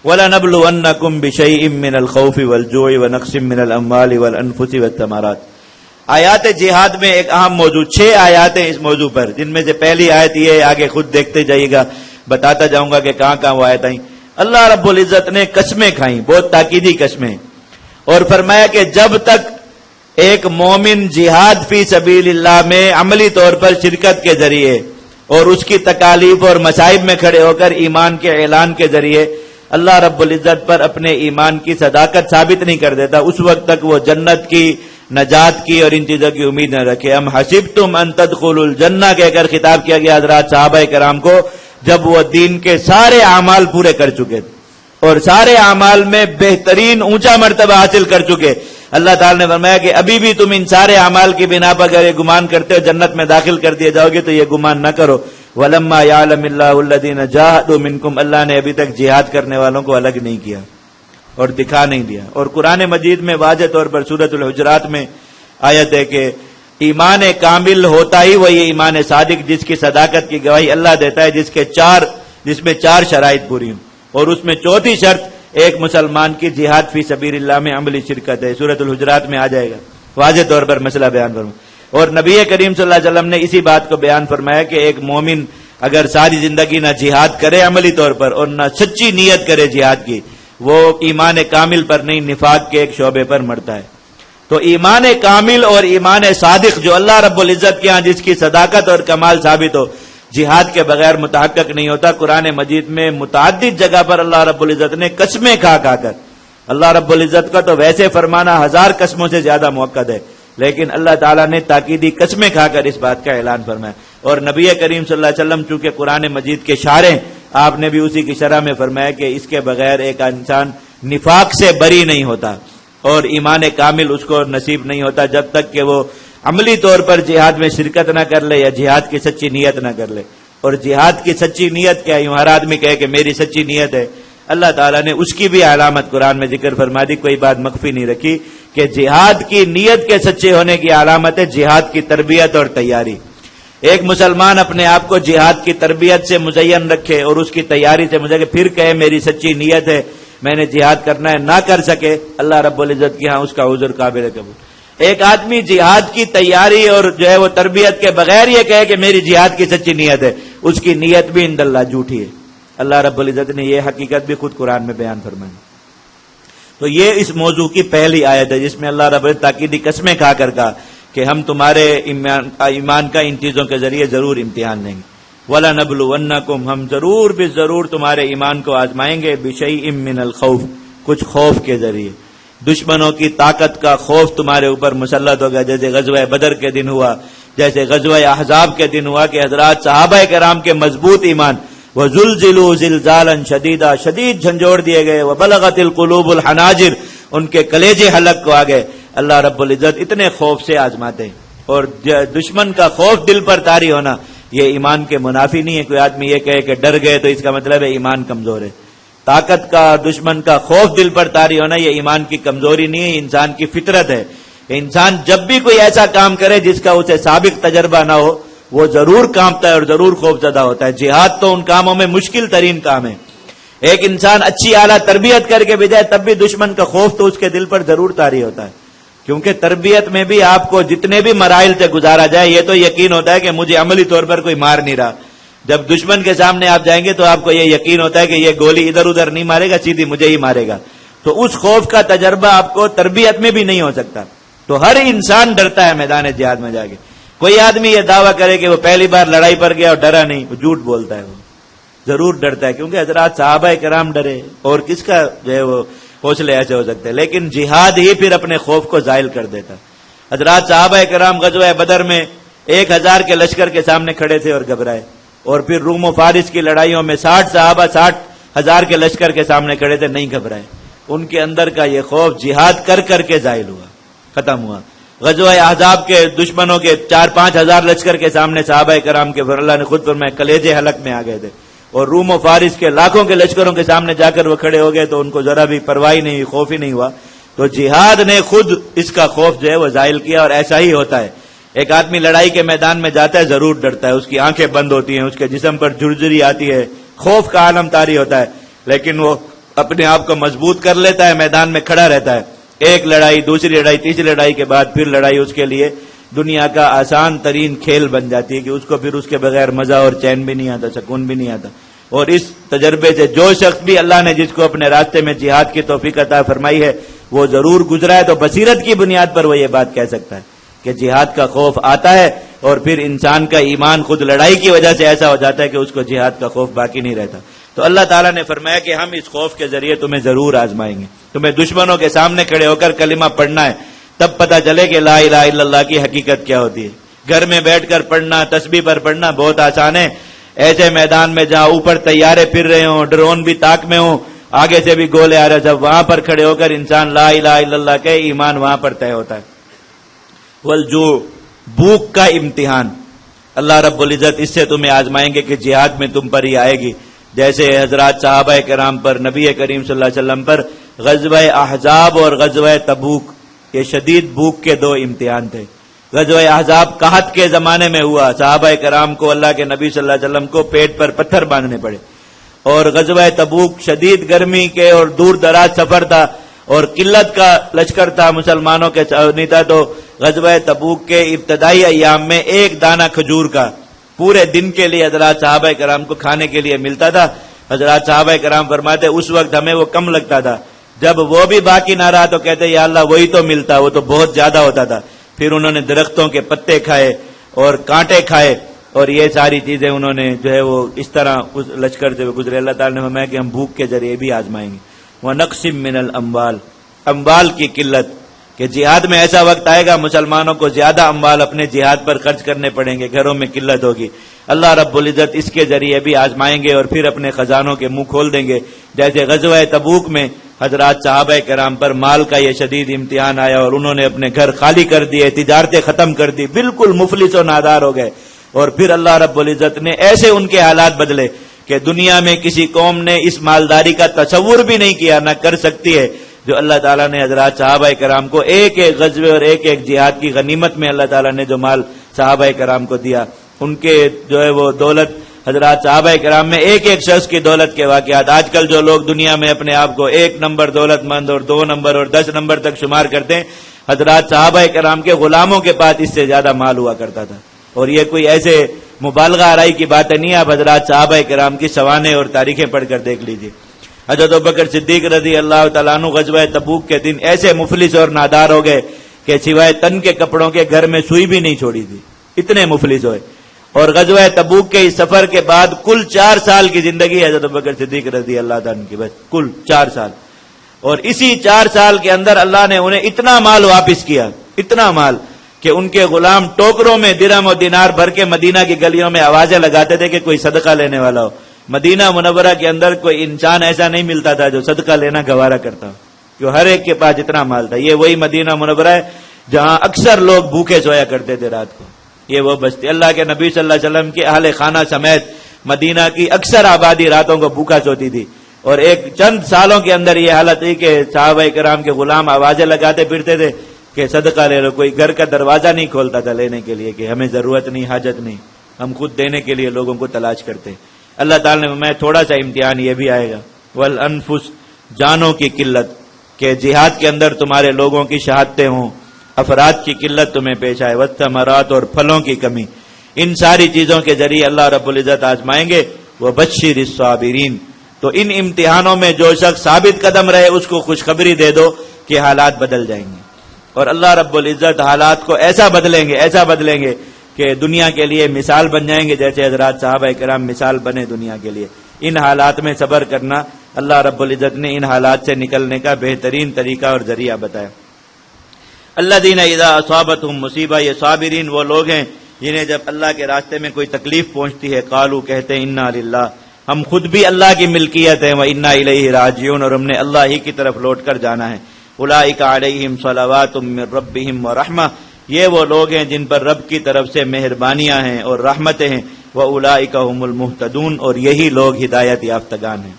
وَلَنَبْلُوَنَّكُمْ بِشَيْءٍ مِّنَ الْخَوْفِ وَالْجُوعِ وَنَقْصٍ مِّنَ الْأَمْوَالِ وَالْأَنفُسِ وَالثَّمَرَاتِ۔ آیات جہاد میں ایک اہم موضوع، 6 آیات ہیں اس موضوع پر، جن میں سے پہلی آیت یہ ہے، آگے خود دیکھتے جائیے گا، بتاتا جاؤں گا کہ کہاں کہاں وہ آیت آئیں۔ اللہ رب العزت نے قسمیں کھائیں، بہت تاکیدی قسمیں، اور فرمایا کہ جب تک ایک مومن جہاد فی سبیل اللہ میں عملی طور پر شرکت کے ذریعے اور اس کی تکالیف اور مصائب میں کھڑے ہو کر ایمان کے اعلان کے ذریعے اللہ رب العزت پر اپنے ایمان کی صداقت ثابت نہیں کر دیتا، اس وقت تک وہ جنت کی، نجات کی اور ان چیزوں کی امید نہ رکھے۔ ہم حسبتم ان تدخلوا الجنہ کہہ کر خطاب کیا گیا حضرات صحابہ کرام کو، جب وہ دین کے سارے اعمال پورے کر چکے اور سارے اعمال میں بہترین اونچا مرتبہ حاصل کر چکے۔ اللہ تعالی نے فرمایا کہ ابھی بھی تم ان سارے اعمال کی بنا پر اگر یہ گمان کرتے ہو جنت میں داخل کر دیے جاؤ گے تو یہ گمان نہ کرو۔ وَلَمَّا يَعْلَمِ اللَّهُ الَّذِينَ جَاهَدُوا مِنكُمْ، اللہ نے ابھی تک جہاد کرنے والوں کو الگ نہیں کیا اور دکھا نہیں دیا۔ اور قرآن مجید میں واضح طور پر سورۃ الحجرات میں آیت ہے کہ ایمان کامل ہوتا ہی وہی ایمان صادق جس کی صداقت کی گواہی اللہ دیتا ہے، جس میں 4 شرائط پوری ہوں، اور اس میں چوتھی شرط ایک مسلمان کی جہاد فی سبیل اللہ میں عملی شرکت ہے۔ سورۃ الحجرات میں آ جائے گا، واضح طور پر مسئلہ بیان فرمایا۔ اور نبی کریم صلی اللہ علیہ وسلم نے اسی بات کو بیان فرمایا کہ ایک مومن اگر ساری زندگی نہ جہاد کرے عملی طور پر اور نہ سچی نیت کرے جہاد کی، وہ ایمان کامل پر نہیں، نفاق کے ایک شعبے پر مرتا ہے۔ تو ایمان کامل اور ایمان صادق جو اللہ رب العزت کے ہاں جس کی صداقت اور کمال ثابت ہو، جہاد کے بغیر متحقق نہیں ہوتا۔ قرآن مجید میں متعدد جگہ پر اللہ رب العزت نے قسمیں کھا کر، اللہ رب العزت کا تو ویسے فرمانا 1000 قسموں سے زیادہ موقع ہے، لیکن اللہ تعالیٰ نے تاکیدی قسمیں کھا کر اس بات کا اعلان فرمایا۔ اور نبی کریم صلی اللہ علیہ وسلم چونکہ قرآن مجید کے شارح، آپ نے بھی اسی کی شرح میں فرمایا کہ اس کے بغیر ایک انسان نفاق سے بری نہیں ہوتا اور ایمان کامل اس کو نصیب نہیں ہوتا جب تک کہ وہ عملی طور پر جہاد میں شرکت نہ کر لے یا جہاد کی سچی نیت نہ کر لے۔ اور جہاد کی سچی نیت کیا ہے؟ ہر آدمی کہے کہ میری سچی نیت ہے، اللہ تعالیٰ نے اس کی بھی علامت قرآن میں ذکر فرما دی، کوئی بات مخفی نہیں رکھی کہ جہاد کی نیت کے سچے ہونے کی علامت ہے جہاد کی تربیت اور تیاری۔ ایک مسلمان اپنے آپ کو جہاد کی تربیت سے مزین رکھے اور اس کی تیاری سے مزین، پھر کہے میری سچی نیت ہے میں نے جہاد کرنا ہے، نہ کر سکے، اللہ رب العزت کی ہاں اس کا عذر قابل قبول۔ ایک آدمی جہاد کی تیاری اور جو ہے وہ تربیت کے بغیر یہ کہے کہ میری جہاد کی سچی نیت ہے، اس کی نیت بھی عند اللہ جھوٹی ہے۔ اللہ رب العزت نے یہ حقیقت بھی خود قرآن میں بیان فرمائی۔ تو یہ اس موضوع کی پہلی آیت ہے جس میں اللہ رب العزت تاکیدی قسمیں کھا کر کہا کہ ہم تمہارے ایمان کا ان چیزوں کے ذریعے ضرور امتحان لیں گے۔ وَلَنَبْلُوَنَّكُمْ، ہم ضرور بھی ضرور تمہارے ایمان کو آزمائیں گے، بِشَيْءٍ مِّنَ الْخَوْفِ، کچھ خوف کے ذریعے، دشمنوں کی طاقت کا خوف تمہارے اوپر مسلط ہوگا، جیسے غزوہ بدر کے دن ہوا، جیسے غزوہ احزاب کے دن ہوا کہ حضرات صحابہ کرام کے مضبوط ایمان وَزُلْزِلُوا زِلْزَالًا شَدِيدًا، شدید جھنجھوڑ دیے گئے، وَبَلَغَتِ الْقُلُوبُ الْحَنَاجِرَ، ان کے کلیجے حلق کو آ گئے۔ اللہ رب العزت اتنے خوف سے آزماتے ہیں، اور دشمن کا خوف دل پر طاری ہونا یہ ایمان کے منافی نہیں ہے۔ کوئی آدمی یہ کہے کہ ڈر گئے تو اس کا مطلب ہے ایمان کمزور ہے۔ طاقت کا، دشمن کا خوف دل پر طاری ہونا یہ ایمان کی کمزوری نہیں ہے، انسان کی فطرت ہے۔ انسان جب بھی کوئی ایسا کام کرے جس کا اسے سابق تجربہ نہ ہو، وہ ضرور کانپتا ہے اور ضرور خوف زدہ ہوتا ہے۔ جہاد تو ان کاموں میں مشکل ترین کام ہے۔ ایک انسان اچھی اعلیٰ تربیت کر کے بھی جائے تب بھی دشمن کا خوف تو اس کے دل پر ضرور طاری ہوتا ہے، کیونکہ تربیت میں بھی آپ کو جتنے بھی مراحل سے گزارا جائے یہ تو یقین ہوتا ہے کہ مجھے عملی طور پر کوئی مار نہیں رہا۔ جب دشمن کے سامنے آپ جائیں گے تو آپ کو یہ یقین ہوتا ہے کہ یہ گولی ادھر ادھر نہیں مارے گا، سیدھی مجھے ہی مارے گا۔ تو اس خوف کا تجربہ آپ کو تربیت میں بھی نہیں ہو سکتا۔ تو ہر انسان ڈرتا ہے میدان جہاد میں جا کے۔ کوئی آدمی یہ دعویٰ کرے کہ وہ پہلی بار لڑائی پر گیا اور ڈرا نہیں، وہ جھوٹ بولتا ہے، وہ ضرور ڈرتا ہے، کیونکہ حضرات صحابہ کرام ڈرے، اور کس کا جو ہے وہ حوصلے ایسے ہو سکتے ہیں۔ لیکن جہاد ہی پھر اپنے خوف کو زائل کر دیتا۔ حضرات صحابہ کرام غزوہ بدر میں 1000 کے لشکر کے سامنے کھڑے تھے اور گھبرائے، اور پھر روم و فارس کی لڑائیوں میں 60 صحابہ 60,000 کے لشکر کے سامنے کھڑے تھے، نہیں گھبرائے۔ ان کے اندر کا یہ خوف جہاد کر کر کے زائل ہوا، ختم ہوا۔ غزوہ احزاب کے دشمنوں کے 4-5 ہزار لشکر کے سامنے صحابہ کرام کے اللہ نے خود فرمایا کلیجے حلق میں آ گئے تھے، اور روم و فارس کے لاکھوں کے لشکروں کے سامنے جا کر وہ کھڑے ہو گئے تو ان کو ذرا بھی پرواہ نہیں ہوئی، خوف ہی نہیں ہوا۔ تو جہاد نے خود اس کا خوف جو ہے وہ زائل کیا، اور ایسا ہی ہوتا ہے۔ ایک آدمی لڑائی کے میدان میں جاتا ہے ضرور ڈرتا ہے، اس کی آنکھیں بند ہوتی ہیں، اس کے جسم پر جھرجھری آتی ہے، خوف کا عالم طاری ہوتا ہے، لیکن وہ اپنے آپ کو مضبوط کر لیتا ہے، میدان میں کھڑا رہتا ہے، ایک لڑائی، دوسری لڑائی، تیسری لڑائی کے بعد پھر لڑائی اس کے لیے دنیا کا آسان ترین کھیل بن جاتی ہے کہ اس کو پھر اس کے بغیر مزہ اور چین بھی نہیں آتا، سکون بھی نہیں آتا۔ اور اس تجربے سے جو شخص بھی اللہ نے جس کو اپنے راستے میں جہاد کی توفیق عطا فرمائی ہے وہ ضرور گزرا ہے، تو بصیرت کی بنیاد پر وہ یہ بات کہہ سکتا ہے کہ جہاد کا خوف آتا ہے، اور پھر انسان کا ایمان خود لڑائی کی وجہ سے ایسا ہو جاتا ہے کہ اس کو جہاد کا خوف باقی نہیں رہتا۔ تو اللہ تعالیٰ نے فرمایا کہ ہم اس خوف کے ذریعے تمہیں ضرور آزمائیں گے، تمہیں دشمنوں کے سامنے کھڑے ہو کر کلمہ پڑھنا ہے، تب پتہ چلے کہ لا الہ الا اللہ کی حقیقت کیا ہوتی ہے۔ گھر میں بیٹھ کر پڑھنا، تسبیح پر پڑھنا بہت آسان ہے، ایسے میدان میں جہاں اوپر طیارے پھر رہے ہوں، ڈرون بھی طاق میں ہوں، آگے سے بھی گولے آ رہے، جب وہاں پر کھڑے ہو کر انسان لا الہ الا اللہ کہ ایمان وہاں پر طے ہوتا ہے۔ والجوع، بھوک کا امتحان، اللہ رب العزت اس سے تمہیں آزمائیں گے کہ جہاد میں تم پر ہی آئے گی، جیسے حضرات صحابہ کرام پر، نبی کریم صلی اللہ علیہ وسلم پر غزوہ احزاب اور غزوہ تبوک، یہ شدید بھوک کے دو امتحان تھے۔ غزوہ احزاب قحط کے زمانے میں ہوا، صحابہ کرام کو اللہ کے نبی صلی اللہ علیہ وسلم کو پیٹ پر پتھر باندھنے پڑے، اور غزوہ تبوک شدید گرمی کے اور دور دراز سفر تھا اور قلت کا لشکر تھا مسلمانوں کے نہیں تھا، تو غزوہ تبوک کے ابتدائی ایام میں ایک دانہ کھجور کا پورے دن کے لیے حضرات صحابہ کرام کو کھانے کے لیے ملتا تھا۔ حضرات صحابہ کرام فرماتے اس وقت ہمیں وہ کم لگتا تھا، جب وہ بھی باقی نہ رہا تو کہتے یا اللہ وہی تو ملتا، وہ تو بہت زیادہ ہوتا تھا۔ پھر انہوں نے درختوں کے پتے کھائے اور کانٹے کھائے، اور یہ ساری چیزیں انہوں نے جو ہے وہ اس طرح اس لشکر سے گزرے۔ اللہ تعالیٰ نے فرمایا کہ ہم بھوک کے ذریعے بھی آزمائیں گے۔ وَنَقْسِم مِّنَ الْأَمْوَالِ، اموال کی قلت، کہ جہاد میں ایسا وقت آئے گا مسلمانوں کو زیادہ اموال اپنے جہاد پر خرچ کرنے پڑیں گے، گھروں میں قلت ہوگی، اللہ رب العزت اس کے ذریعے بھی آزمائیں گے اور پھر اپنے خزانوں کے منہ کھول دیں گے۔ جیسے غزوہ تبوک میں حضرات صحابہ کرام پر مال کا یہ شدید امتحان آیا اور انہوں نے اپنے گھر خالی کر دیے، تجارتیں ختم کر دی، بالکل مفلس و نادار ہو گئے، اور پھر اللہ رب العزت نے ایسے ان کے حالات بدلے کہ دنیا میں کسی قوم نے اس مالداری کا تصور بھی نہیں کیا، نہ کر سکتی ہے، جو اللہ تعالیٰ نے حضرات صحابہ کرام کو ایک ایک غزوے اور ایک ایک جہاد کی غنیمت میں اللہ تعالیٰ نے جو مال صحابہ کرام کو دیا، ان کے جو ہے وہ دولت، حضرات صحابہ کرام میں ایک ایک شخص کی دولت کے واقعات۔ آج کل جو لوگ دنیا میں اپنے آپ کو 1 نمبر دولت مند اور 2 نمبر اور 10 نمبر تک شمار کرتے ہیں، حضرات صحابہ کرام کے غلاموں کے پاس اس سے زیادہ مال ہوا کرتا تھا، اور یہ کوئی ایسے مبالغہ آرائی کی بات نہیں ہے، آپ حضرات صحابہ کرام کی سوانح اور تاریخیں پڑھ کر دیکھ لیجیے۔ حضرت ابوبکر صدیق رضی اللہ تعالیٰ عنہ غزوہ تبوک کے دن ایسے مفلس اور نادار ہو گئے کہ سوائے تن کے کپڑوں کے گھر میں سوئی بھی نہیں چھوڑی تھی، اتنے مفلس ہوئے۔ اور غزوہ تبوک کے اس سفر کے بعد کل 4 سال کی زندگی حضرت ابوبکر صدیق رضی اللہ تعالیٰ عنہ کی، بس کل 4 سال، اور اسی 4 سال کے اندر اللہ نے انہیں اتنا مال واپس کیا، اتنا مال کہ ان کے غلام ٹوکروں میں درہم و دینار بھر کے مدینہ کی گلیوں میں آوازیں لگاتے تھے کہ کوئی صدقہ لینے والا ہو۔ مدینہ منورہ کے اندر کوئی انسان ایسا نہیں ملتا تھا جو صدقہ لینا گوارا کرتا ہو، کہ ہر ایک کے پاس اتنا مال تھا۔ یہ وہی مدینہ منورہ ہے جہاں اکثر لوگ بھوکے سویا کرتے تھے رات کو، یہ وہ بستی، اللہ کے نبی صلی اللہ علیہ وسلم کے اہل خانہ سمیت مدینہ کی اکثر آبادی راتوں کو بھوکا سوتی تھی، اور ایک چند سالوں کے اندر یہ حالت تھی کہ صحابہ کرام کے غلام آوازیں لگاتے پھرتے تھے کہ صدقہ لے لو، کوئی گھر کا دروازہ نہیں کھولتا تھا لینے کے لیے کہ ہمیں ضرورت نہیں، حاجت نہیں، ہم خود دینے کے لیے لوگوں کو تلاش کرتے۔ اللہ تعالیٰ نے میں تھوڑا سا امتحان یہ بھی آئے گا، والانفس، جانوں کی قلت، کہ جہاد کے اندر تمہارے لوگوں کی شہادتیں ہوں، افراد کی قلت تمہیں پیش آئے، والثمرات، اور پھلوں کی کمی، ان ساری چیزوں کے ذریعے اللہ رب العزت آزمائیں گے۔ وبشر الصابرین، تو ان امتحانوں میں جو شخص ثابت قدم رہے اس کو خوشخبری دے دو کہ حالات بدل جائیں گے، اور اللہ رب العزت حالات کو ایسا بدلیں گے کہ دنیا کے لیے مثال بن جائیں گے، جیسے حضرات صحابہ کرام مثال بنے دنیا کے لیے۔ ان حالات میں صبر کرنا اللہ رب العزت نے ان حالات سے نکلنے کا بہترین طریقہ اور ذریعہ بتایا۔ الذین اذا اصابتہم مصیبہ، یہ صابرین وہ لوگ ہیں جنہیں جب اللہ کے راستے میں کوئی تکلیف پہنچتی ہے، قالوا، کہتے ہیں، انا للہ، ہم خود بھی اللہ کی ملکیت ہیں، وانا الیہ راجعون، اور ہم نے اللہ ہی کی طرف لوٹ کر جانا ہے۔ اولئک علیہم صلوات من ربہم ورحمہ، یہ وہ لوگ ہیں جن پر رب کی طرف سے مہربانیاں ہیں اور رحمتیں ہیں، وَأُولَئِكَ هُمُ الْمُهْتَدُونَ، اور یہی لوگ ہدایت یافتگان ہیں۔